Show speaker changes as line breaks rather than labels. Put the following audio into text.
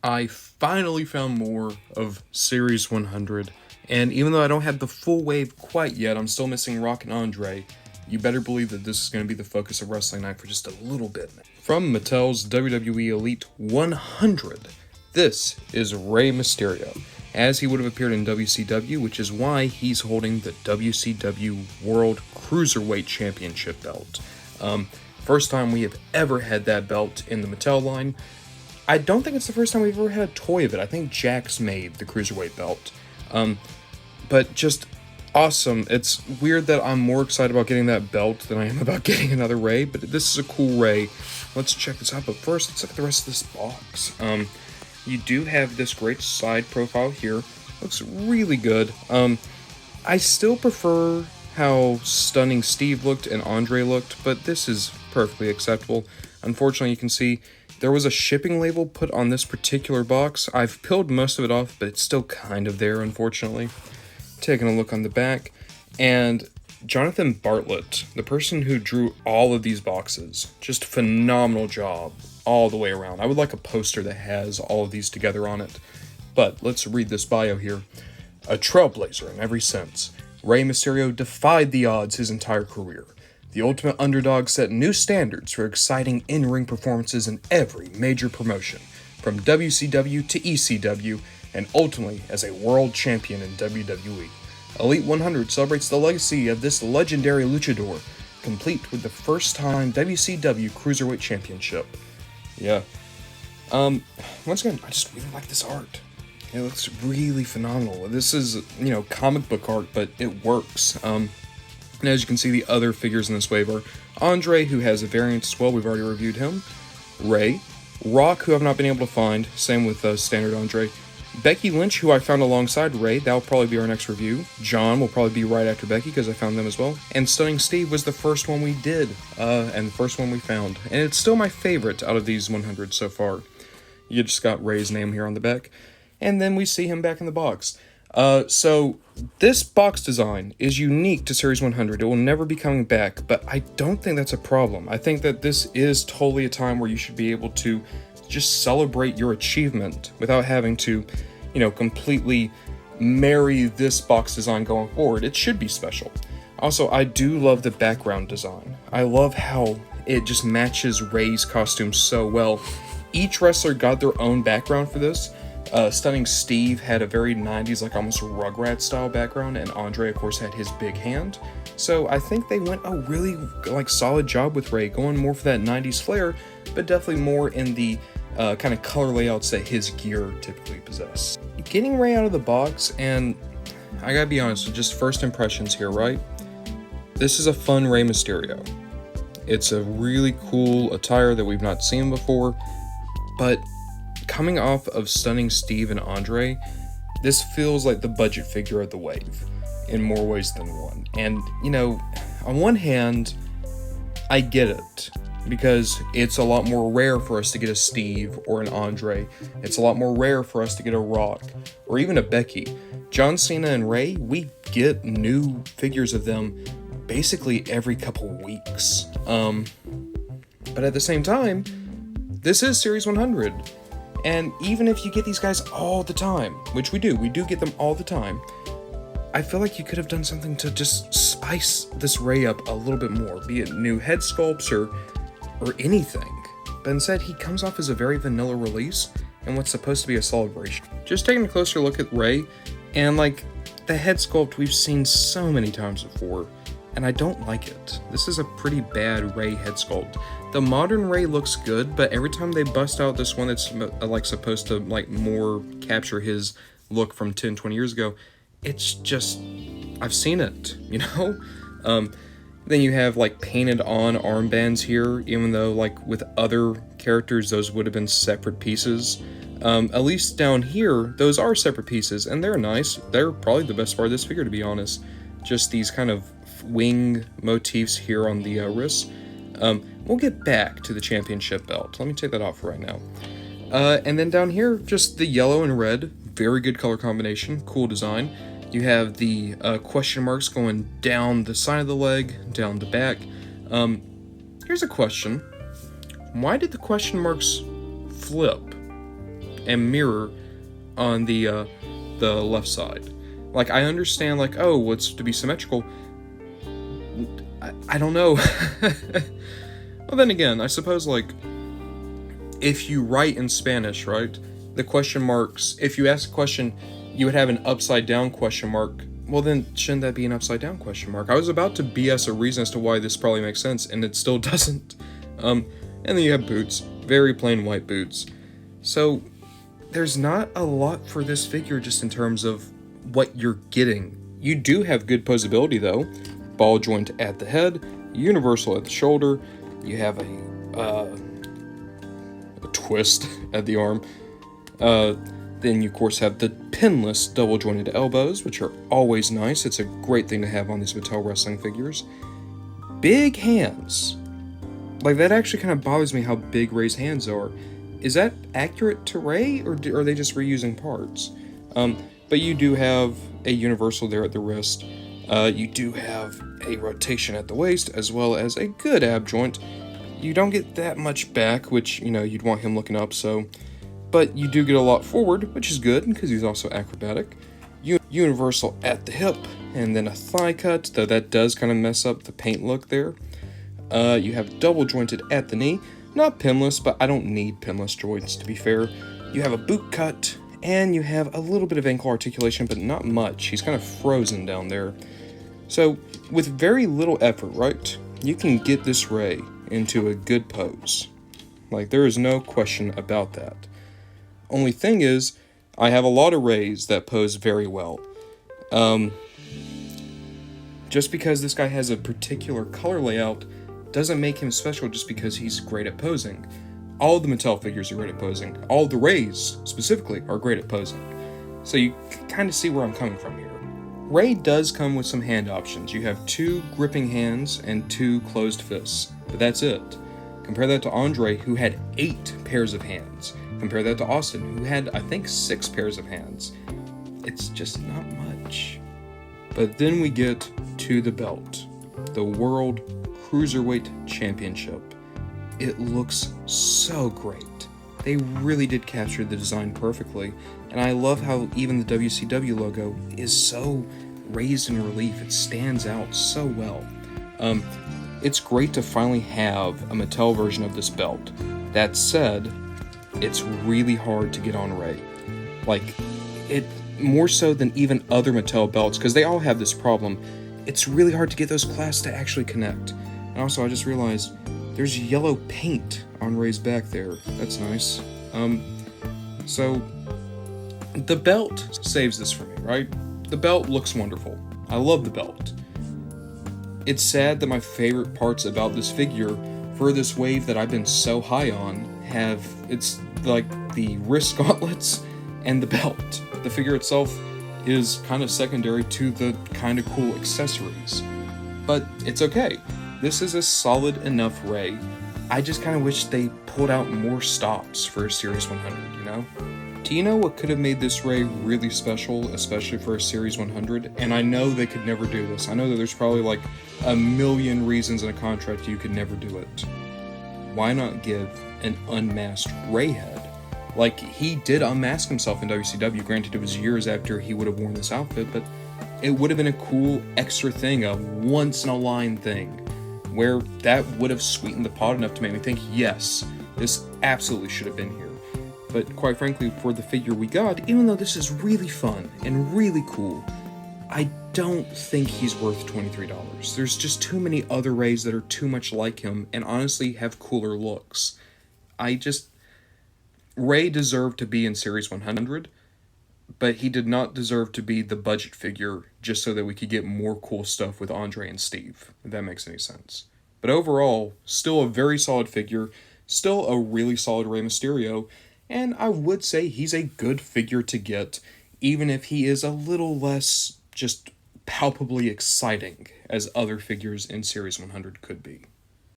I finally found more of Series 100, and even though I don't have the full wave quite yet, I'm still missing Rock and Andre. You better believe that this is going to be the focus of Wrestling Night for just a little bit. From Mattel's WWE Elite 100, this is Rey Mysterio, as he would have appeared in WCW, which is why he's holding the WCW World Cruiserweight Championship belt. First time we have ever had that belt in the Mattel line. I don't think it's the first time we've ever had a toy of it. I think Jax made the Cruiserweight belt. But just awesome. It's weird that I'm more excited about getting that belt than I am about getting another Rey, but this is a cool Rey. Let's check this out, but first, let's look at the rest of this box. You do have this great side profile here. Looks really good. I still prefer how Stunning Steve looked and Andre looked, but this is perfectly acceptable. Unfortunately, you can see there was a shipping label put on this particular box. I've peeled most of it off, but it's still kind of there, unfortunately. Taking a look on the back, and Jonathan Bartlett, the person who drew all of these boxes, just phenomenal job all the way around. I would like a poster that has all of these together on it. But let's read this bio here. A trailblazer in every sense, Rey Mysterio defied the odds his entire career. The ultimate underdog set new standards for exciting in-ring performances in every major promotion, from WCW to ECW, and ultimately as a world champion in WWE. Elite 100 celebrates the legacy of this legendary luchador, complete with the first-time WCW Cruiserweight Championship. Yeah. Once again, I just really like this art. It looks really phenomenal. This is, comic book art, but it works. And as you can see, the other figures in this wave are Andre, who has a variant as well, we've already reviewed him, Rey, Rock, who I've not been able to find, same with standard Andre, Becky Lynch, who I found alongside Rey, that'll probably be our next review, John will probably be right after Becky, because I found them as well, and Stunning Steve was the first one we did, and the first one we found, and it's still my favorite out of these 100 so far. You just got Rey's name here on the back, and then we see him back in the box. So this box design is unique to Series 100. It will never be coming back, but I don't think that's a problem. I think that this is totally a time where you should be able to just celebrate your achievement without having to, completely marry this box design going forward. It should be special. Also, I do love the background design. I love how it just matches Rey's costume so well. Each wrestler got their own background for this. Stunning Steve had a very 90s, almost Rugrats style background, and Andre, of course, had his big hand. So I think they went a really, solid job with Rey, going more for that 90s flair, but definitely more in the kind of color layouts that his gear typically possess. Getting Rey out of the box, and I gotta be honest, just first impressions here, right? This is a fun Rey Mysterio. It's a really cool attire that we've not seen before, but coming off of Stunning Steve and Andre, this feels like the budget figure of the wave in more ways than one. And, on one hand, I get it, because it's a lot more rare for us to get a Steve or an Andre. It's a lot more rare for us to get a Rock or even a Becky. John Cena and Rey, we get new figures of them basically every couple weeks. But at the same time, this is Series 100. And even if you get these guys all the time, which we do get them all the time, I feel like you could have done something to just spice this Rey up a little bit more, be it new head sculpts or anything. But instead, he comes off as a very vanilla release and what's supposed to be a celebration. Just taking a closer look at Rey, and the head sculpt we've seen so many times before, and I don't like it. This is a pretty bad Rey head sculpt. The modern Rey looks good, but every time they bust out this one that's supposed to more capture his look from 10, 20 years ago, it's just, I've seen it, Then you have painted on armbands here, even though with other characters those would have been separate pieces. At least down here, those are separate pieces, and they're nice. They're probably the best part of this figure, to be honest. Just these kind of wing motifs here on the wrists. We'll get back to the championship belt. Let me take that off right now. And then down here, just the yellow and red. Very good color combination. Cool design. You have the question marks going down the side of the leg, down the back. Here's a question. Why did the question marks flip? and mirror on the left side. Like, I understand, like, oh, what's to be symmetrical? I don't know. Well, then again, I suppose, like, if you write in Spanish, right, the question marks, if you ask a question, you would have an upside down question mark. Well, then shouldn't that be an upside down question mark? I was about to BS a reason as to why this probably makes sense, and it still doesn't. And then you have boots, very plain white boots. So there's not a lot for this figure just in terms of what you're getting. You do have good posability though. Ball joint at the head, universal at the shoulder. You have a twist at the arm. Then you of course have the pinless double jointed elbows, which are always nice. It's a great thing to have on these Mattel wrestling figures. Big hands. Like, that actually kind of bothers me how big Rey's hands are. Is that accurate to Rey, or are they just reusing parts? But you do have a universal there at the wrist. You do have a rotation at the waist, as well as a good ab joint. You don't get that much back, which, you know, you'd want him looking up, so... But you do get a lot forward, which is good, because he's also acrobatic. Universal at the hip, and then a thigh cut, though that does kind of mess up the paint look there. You have double jointed at the knee. Not pinless, but I don't need pinless joints, to be fair. You have a boot cut, and you have a little bit of ankle articulation, but not much. He's kind of frozen down there. So, with very little effort, right, you can get this Rey into a good pose. Like, there is no question about that. Only thing is, I have a lot of Reys that pose very well. Just because this guy has a particular color layout doesn't make him special just because he's great at posing. All the Mattel figures are great at posing. All the Reys, specifically, are great at posing. So you kind of see where I'm coming from here. Rey does come with some hand options. You have 2 gripping hands and 2 closed fists, but that's it. Compare that to Andre, who had 8 pairs of hands. Compare that to Austin, who had, I think, 6 pairs of hands. It's just not much. But then we get to the belt. The World Cruiserweight Championship. It looks so great. They really did capture the design perfectly, and I love how even the WCW logo is so raised in relief. It stands out so well. It's great to finally have a Mattel version of this belt. That said, it's really hard to get on Rey. Like, it more so than even other Mattel belts, because they all have this problem. It's really hard to get those clasps to actually connect. And also, I just realized there's yellow paint on Rey's back there. That's nice. So the belt saves this for me, right? The belt looks wonderful. I love the belt. It's sad that my favorite parts about this figure for this wave that I've been so high on it's like the wrist gauntlets and the belt. The figure itself is kind of secondary to the kind of cool accessories. But it's okay. This is a solid enough Rey. I just kind of wish they pulled out more stops for a Series 100, you know? Do you know what could have made this Rey really special, especially for a Series 100? And I know they could never do this. I know that there's probably like a million reasons in a contract you could never do it. Why not give an unmasked Rey head? Like, he did unmask himself in WCW. Granted, it was years after he would have worn this outfit, but it would have been a cool extra thing, a once-in-a-line thing, where that would have sweetened the pot enough to make me think, yes, this absolutely should have been here. But quite frankly, for the figure we got, even though this is really fun and really cool, I don't think he's worth $23. There's just too many other Reys that are too much like him and honestly have cooler looks. Rey deserved to be in Series 100, but he did not deserve to be the budget figure just so that we could get more cool stuff with Andre and Steve, if that makes any sense. But overall, still a very solid figure, still a really solid Rey Mysterio, and I would say he's a good figure to get, even if he is a little less just palpably exciting as other figures in Series 100 could be.